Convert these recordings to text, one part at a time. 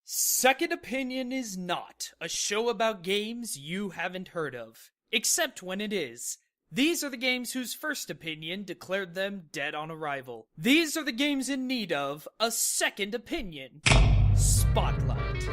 Second Opinion is not a show about games you haven't heard of, except when it is. These are the games whose first opinion declared them dead on arrival. These are the games in need of a second opinion. Spotlight.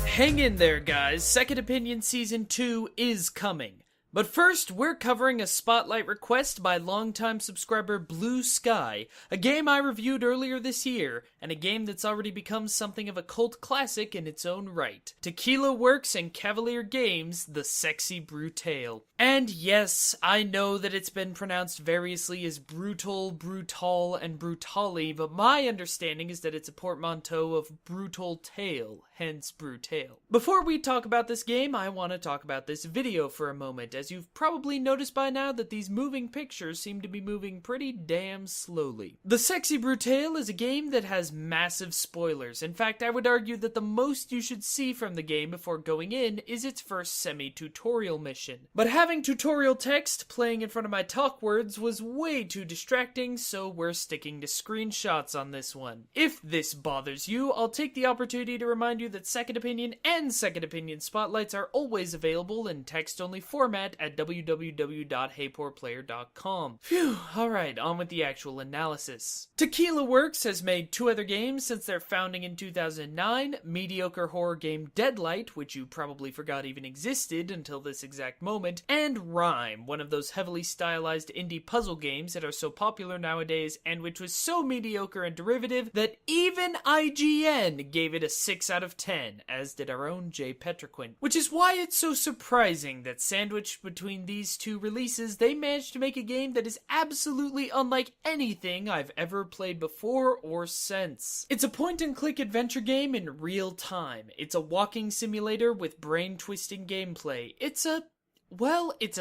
Hang in there, guys. Second Opinion Season 2 is coming. But first, we're covering a spotlight request by longtime subscriber Blu Skye, a game I reviewed earlier this year, and a game that's already become something of a cult classic in its own right. Tequila Works and Cavalier Games' The Sexy Brutale. And yes, I know that it's been pronounced variously as Brutal, Brutale, and Brutale, but my understanding is that it's a portmanteau of Brutal Tale, hence Brutale. Before we talk about this game, I want to talk about this video for a moment, as you've probably noticed by now that these moving pictures seem to be moving pretty damn slowly. The Sexy Brutale is a game that has massive spoilers. In fact, I would argue that the most you should see from the game before going in is its first semi-tutorial mission. But having tutorial text playing in front of my talk words was way too distracting, so we're sticking to screenshots on this one. If this bothers you, I'll take the opportunity to remind you that Second Opinion and Second Opinion Spotlights are always available in text-only format at www.heypoorplayer.com. Phew, alright, on with the actual analysis. Tequila Works has made two other games since their founding in 2009, mediocre horror game Deadlight, which you probably forgot even existed until this exact moment, and Rhyme, one of those heavily stylized indie puzzle games that are so popular nowadays and which was so mediocre and derivative that even IGN gave it a 6 out of 10, as did our own Jay Petriquin. Which is why it's so surprising that sandwiched between these two releases, they managed to make a game that is absolutely unlike anything I've ever played before or since. It's a point-and-click adventure game in real time. It's a walking simulator with brain-twisting gameplay. It's a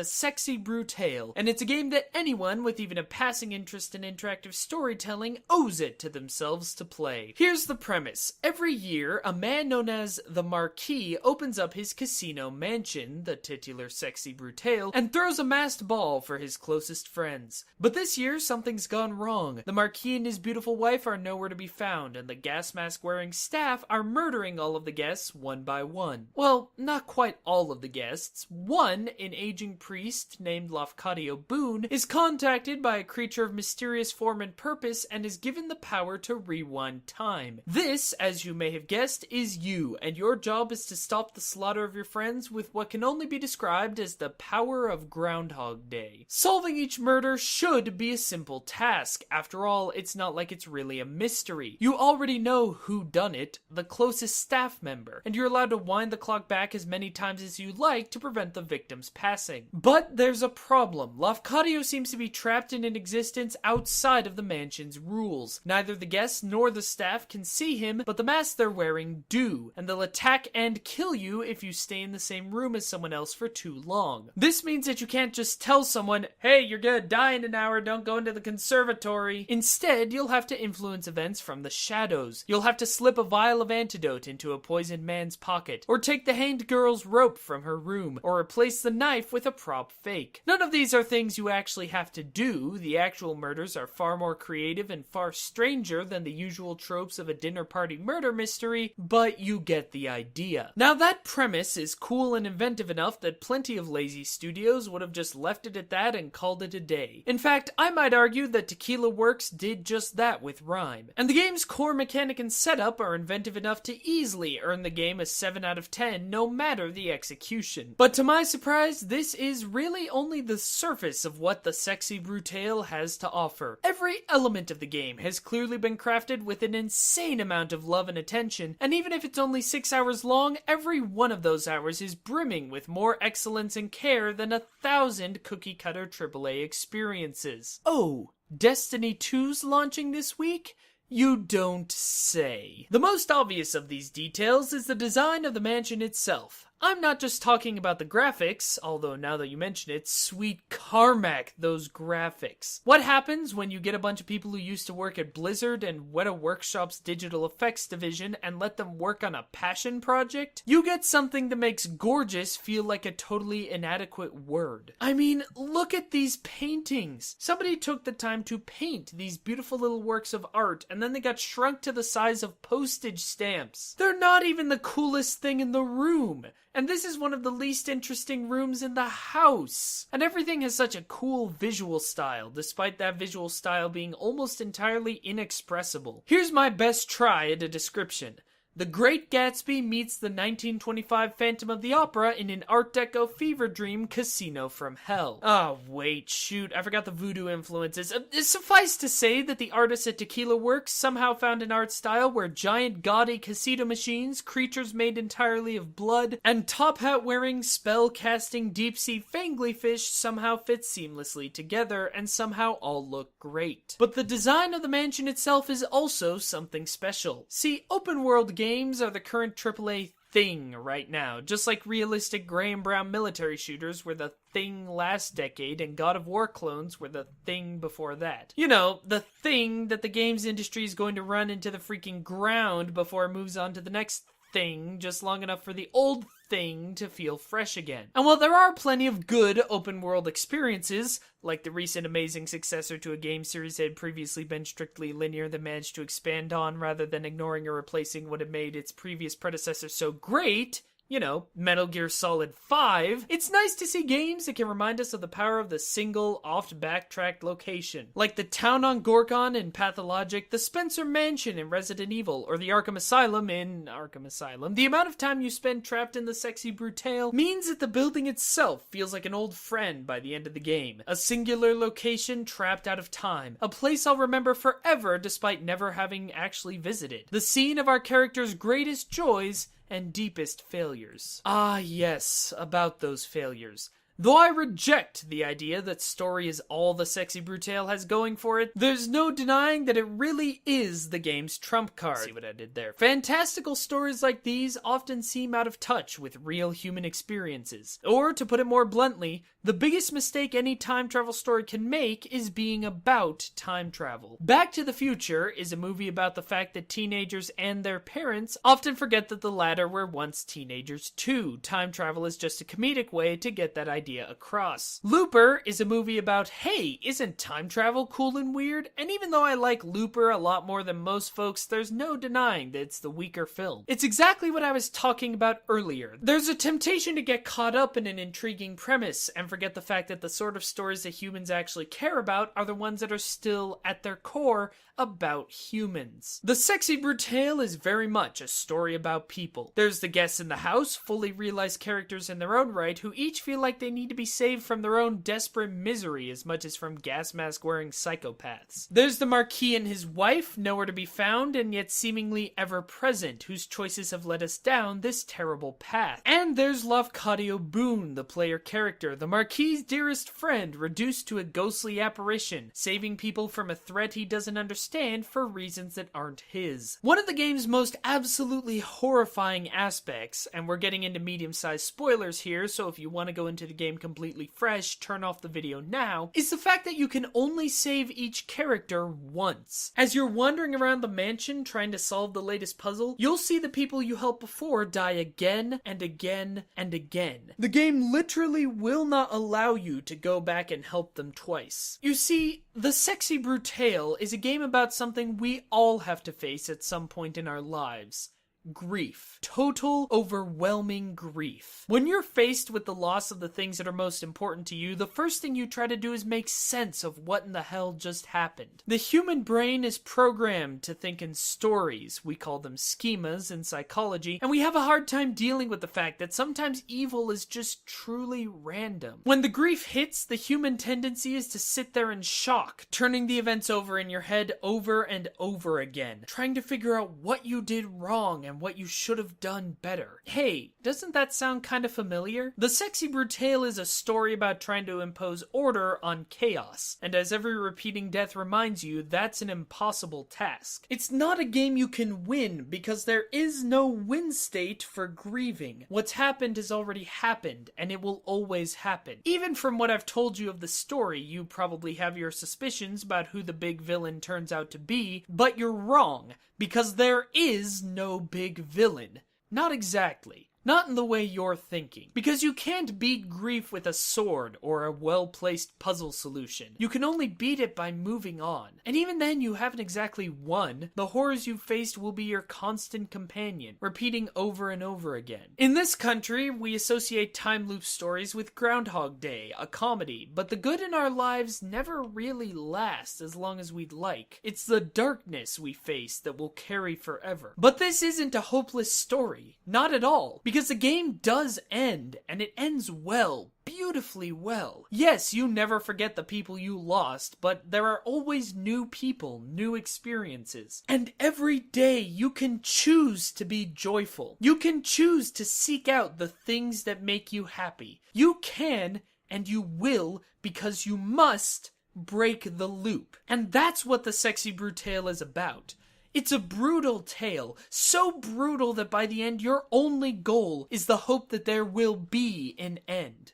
sexy brutale, and it's a game that anyone with even a passing interest in interactive storytelling owes it to themselves to play. Here's the premise. Every year, a man known as the Marquis opens up his casino mansion, the titular sexy brutale, and throws a masked ball for his closest friends. But this year, something's gone wrong. The Marquis and his beautiful wife are nowhere to be found, and the gas mask-wearing staff are murdering all of the guests one by one. Well, not quite all of the guests. One, an aging priest named Lafcadio Boone, is contacted by a creature of mysterious form and purpose and is given the power to rewind time. This, as you may have guessed, is you, and your job is to stop the slaughter of your friends with what can only be described as the power of Groundhog Day. Solving each murder should be a simple task. After all, it's not like it's really a mystery. You already know who done it, the closest staff member, and you're allowed to wind the clock back as many times as you like to prevent the victim's passing. But there's a problem. Lafcadio seems to be trapped in an existence outside of the mansion's rules. Neither the guests nor the staff can see him, but the masks they're wearing do, and they'll attack and kill you if you stay in the same room as someone else for too long. This means that you can't just tell someone, hey, you're gonna die in an hour, don't go into the conservatory. Instead, you'll have to influence events from the shadows. You'll have to slip a vial of antidote into a poisoned man's pocket, or take the hanged girl's rope from her room, or replace the knife with a prop fake. None of these are things you actually have to do. The actual murders are far more creative and far stranger than the usual tropes of a dinner party murder mystery, but you get the idea. Now that premise is cool and inventive enough that plenty of lazy studios would have just left it at that and called it a day. In fact, I might argue that Tequila Works did just that with Rhyme. And the game's core mechanic and setup are inventive enough to easily earn the game a 7 out of 10 no matter the execution. But to my surprise, this is really only the surface of what the Sexy Brutale has to offer. Every element of the game has clearly been crafted with an insane amount of love and attention, and even if it's only 6 hours long, every one of those hours is brimming with more excellence and care than 1,000 cookie-cutter AAA experiences. Oh, Destiny 2's launching this week? You don't say. The most obvious of these details is the design of the mansion itself. I'm not just talking about the graphics, although now that you mention it, sweet Carmack, those graphics. What happens when you get a bunch of people who used to work at Blizzard and Weta Workshop's digital effects division and let them work on a passion project? You get something that makes gorgeous feel like a totally inadequate word. I mean, look at these paintings. Somebody took the time to paint these beautiful little works of art and then they got shrunk to the size of postage stamps. They're not even the coolest thing in the room. And this is one of the least interesting rooms in the house. And everything has such a cool visual style, despite that visual style being almost entirely inexpressible. Here's my best try at a description. The Great Gatsby meets the 1925 Phantom of the Opera in an Art Deco fever dream casino from hell. Oh, wait, shoot, I forgot the voodoo influences. Suffice to say that the artists at Tequila Works somehow found an art style where giant gaudy casino machines, creatures made entirely of blood, and top hat wearing, spell casting deep sea fangly fish somehow fit seamlessly together and somehow all look great. But the design of the mansion itself is also something special. See, open world games are the current AAA thing right now, just like realistic gray and brown military shooters were the thing last decade and God of War clones were the thing before that. You know, the thing that the games industry is going to run into the freaking ground before it moves on to the next thing, just long enough for the old thing to feel fresh again. And while there are plenty of good open world experiences, like the recent amazing successor to a game series that had previously been strictly linear that managed to expand on rather than ignoring or replacing what had made its previous predecessor so great, you know, Metal Gear Solid 5, it's nice to see games that can remind us of the power of the single, oft-backtracked location. Like the town on Gorkon in Pathologic, the Spencer Mansion in Resident Evil, or the Arkham Asylum in Arkham Asylum. The amount of time you spend trapped in the sexy Brutale means that the building itself feels like an old friend by the end of the game. A singular location trapped out of time. A place I'll remember forever despite never having actually visited. The scene of our character's greatest joys and deepest failures. Ah, yes, about those failures. Though I reject the idea that story is all the sexy Brutale has going for it, there's no denying that it really is the game's trump card. See what I did there? Fantastical stories like these often seem out of touch with real human experiences. Or, to put it more bluntly, the biggest mistake any time travel story can make is being about time travel. Back to the Future is a movie about the fact that teenagers and their parents often forget that the latter were once teenagers too. Time travel is just a comedic way to get that idea across. Looper is a movie about, hey, isn't time travel cool and weird? And even though I like Looper a lot more than most folks, there's no denying that it's the weaker film. It's exactly what I was talking about earlier. There's a temptation to get caught up in an intriguing premise and forget the fact that the sort of stories that humans actually care about are the ones that are still, at their core, about humans. The Sexy Brutale is very much a story about people. There's the guests in the house, fully realized characters in their own right, who each feel like they need to be saved from their own desperate misery as much as from gas mask wearing psychopaths. There's the Marquis and his wife, nowhere to be found and yet seemingly ever present, whose choices have led us down this terrible path. And there's Lafcadio Boone, the player character, the Marquis' dearest friend, reduced to a ghostly apparition, saving people from a threat he doesn't understand for reasons that aren't his. One of the game's most absolutely horrifying aspects, and we're getting into medium-sized spoilers here, so if you want to go into the game completely fresh, turn off the video now, is the fact that you can only save each character once. As you're wandering around the mansion trying to solve the latest puzzle, you'll see the people you helped before die again and again and again. The game literally will not allow you to go back and help them twice. You see, The Sexy Brutale is a game about something we all have to face at some point in our lives. Grief. Total, overwhelming grief. When you're faced with the loss of the things that are most important to you, the first thing you try to do is make sense of what in the hell just happened. The human brain is programmed to think in stories. We call them schemas in psychology, and we have a hard time dealing with the fact that sometimes evil is just truly random. When the grief hits, the human tendency is to sit there in shock, turning the events over in your head over and over again, trying to figure out what you did wrong and and what you should have done better. Hey, doesn't that sound kind of familiar? The Sexy Brutale is a story about trying to impose order on chaos, and as every repeating death reminds you, that's an impossible task. It's not a game you can win, because there is no win state for grieving. What's happened has already happened, and it will always happen. Even from what I've told you of the story, you probably have your suspicions about who the big villain turns out to be, but you're wrong, because there is no big villain. Not exactly. Not in the way you're thinking. Because you can't beat grief with a sword or a well-placed puzzle solution. You can only beat it by moving on. And even then, you haven't exactly won. The horrors you've faced will be your constant companion, repeating over and over again. In this country, we associate time loop stories with Groundhog Day, a comedy, but the good in our lives never really lasts as long as we'd like. It's the darkness we face that will carry forever. But this isn't a hopeless story. Not at all. Because the game does end, and it ends well, beautifully well. Yes, you never forget the people you lost, but there are always new people, new experiences. And every day you can choose to be joyful. You can choose to seek out the things that make you happy. You can, and you will, because you must break the loop. And that's what the Sexy Brutale is about. It's a brutal tale, so brutal that by the end your only goal is the hope that there will be an end.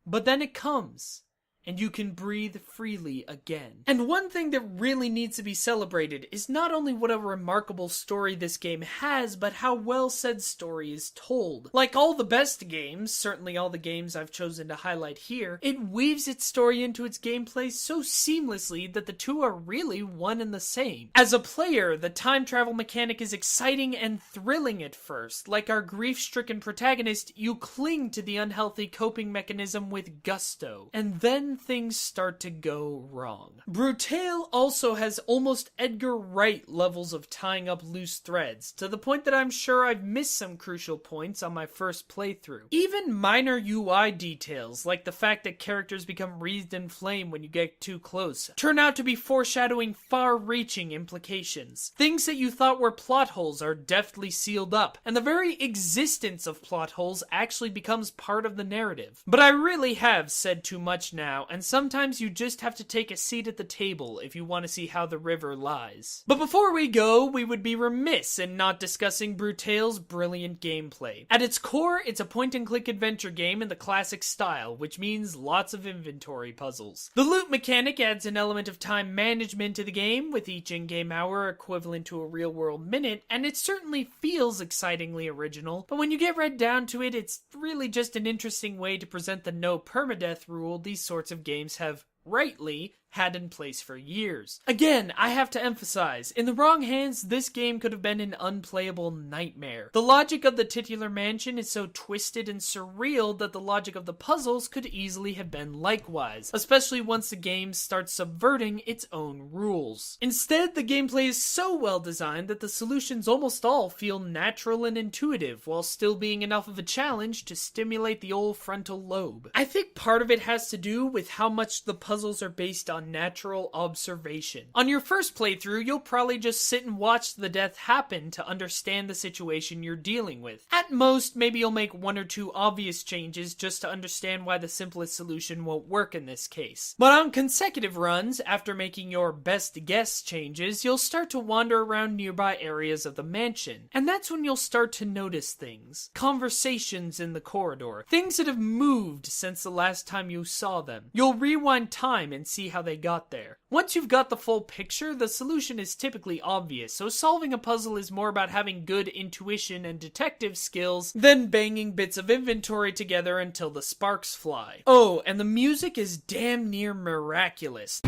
But then it comes, and you can breathe freely again. And one thing that really needs to be celebrated is not only what a remarkable story this game has, but how well said story is told. Like all the best games, certainly all the games I've chosen to highlight here, it weaves its story into its gameplay so seamlessly that the two are really one and the same. As a player, the time travel mechanic is exciting and thrilling at first. Like our grief-stricken protagonist, you cling to the unhealthy coping mechanism with gusto. And then things start to go wrong. Brutale also has almost Edgar Wright levels of tying up loose threads, to the point that I'm sure I've missed some crucial points on my first playthrough. Even minor UI details, like the fact that characters become wreathed in flame when you get too close, turn out to be foreshadowing far-reaching implications. Things that you thought were plot holes are deftly sealed up, and the very existence of plot holes actually becomes part of the narrative. But I really have said too much now, and sometimes you just have to take a seat at the table if you want to see how the river lies. But before we go, we would be remiss in not discussing Brutale's brilliant gameplay. At its core, it's a point-and-click adventure game in the classic style, which means lots of inventory puzzles. The loot mechanic adds an element of time management to the game, with each in-game hour equivalent to a real-world minute, and it certainly feels excitingly original, but when you get right down to it, it's really just an interesting way to present the no permadeath rule these sorts of games have, rightly, had in place for years. Again, I have to emphasize, in the wrong hands, this game could have been an unplayable nightmare. The logic of the titular mansion is so twisted and surreal that the logic of the puzzles could easily have been likewise, especially once the game starts subverting its own rules. Instead, the gameplay is so well designed that the solutions almost all feel natural and intuitive, while still being enough of a challenge to stimulate the old frontal lobe. I think part of it has to do with how much the puzzles are based on natural observation. On your first playthrough, you'll probably just sit and watch the death happen to understand the situation you're dealing with. At most, maybe you'll make one or two obvious changes just to understand why the simplest solution won't work in this case. But on consecutive runs, after making your best guess changes, you'll start to wander around nearby areas of the mansion. And that's when you'll start to notice things. Conversations in the corridor. Things that have moved since the last time you saw them. You'll rewind time and see how they got there. Once you've got the full picture, the solution is typically obvious, so solving a puzzle is more about having good intuition and detective skills than banging bits of inventory together until the sparks fly. Oh, and the music is damn near miraculous.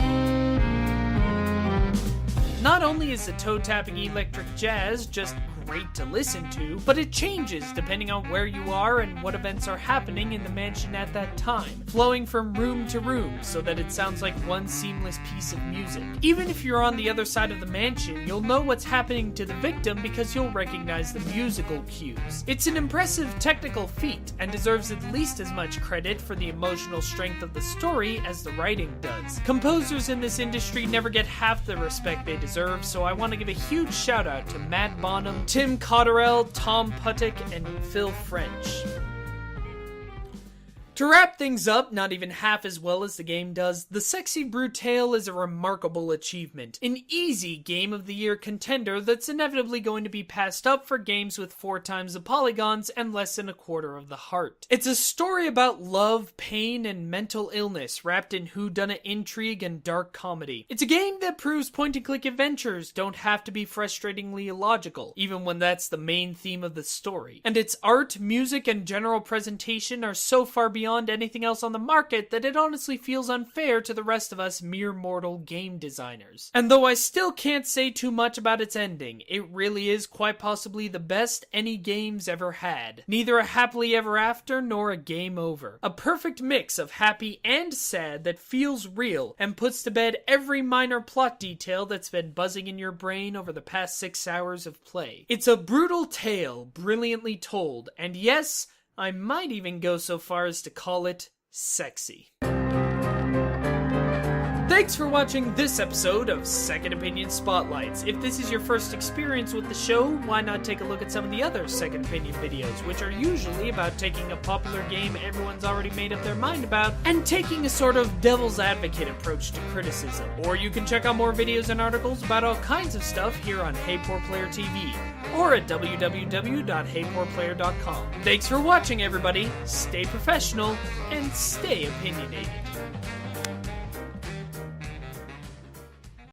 Not only is the toe-tapping electric jazz just great to listen to, but it changes depending on where you are and what events are happening in the mansion at that time, flowing from room to room so that it sounds like one seamless piece of music. Even if you're on the other side of the mansion, you'll know what's happening to the victim because you'll recognize the musical cues. It's an impressive technical feat and deserves at least as much credit for the emotional strength of the story as the writing does. Composers in this industry never get half the respect they deserve, so I want to give a huge shout out to Matt Bonham, Tim Cotterell, Tom Puttick, and Phil French. To wrap things up, not even half as well as the game does, the sexy Brutale is a remarkable achievement. An easy Game of the Year contender that's inevitably going to be passed up for games with 4 times the polygons and less than a quarter of the heart. It's a story about love, pain, and mental illness wrapped in whodunit intrigue and dark comedy. It's a game that proves point-and-click adventures don't have to be frustratingly illogical, even when that's the main theme of the story. And its art, music, and general presentation are so far beyond anything else on the market that it honestly feels unfair to the rest of us mere mortal game designers. And though I still can't say too much about its ending, it really is quite possibly the best any game's ever had. Neither a happily ever after nor a game over. A perfect mix of happy and sad that feels real and puts to bed every minor plot detail that's been buzzing in your brain over the past 6 hours of play. It's a brutal tale, brilliantly told, and yes, I might even go so far as to call it sexy. Thanks for watching this episode of Second Opinion Spotlights. If this is your first experience with the show, why not take a look at some of the other Second Opinion videos, which are usually about taking a popular game everyone's already made up their mind about, and taking a sort of devil's advocate approach to criticism. Or you can check out more videos and articles about all kinds of stuff here on Hey Poor Player TV, or at www.heypoorplayer.com. Thanks for watching, everybody. Stay professional, and stay opinionated.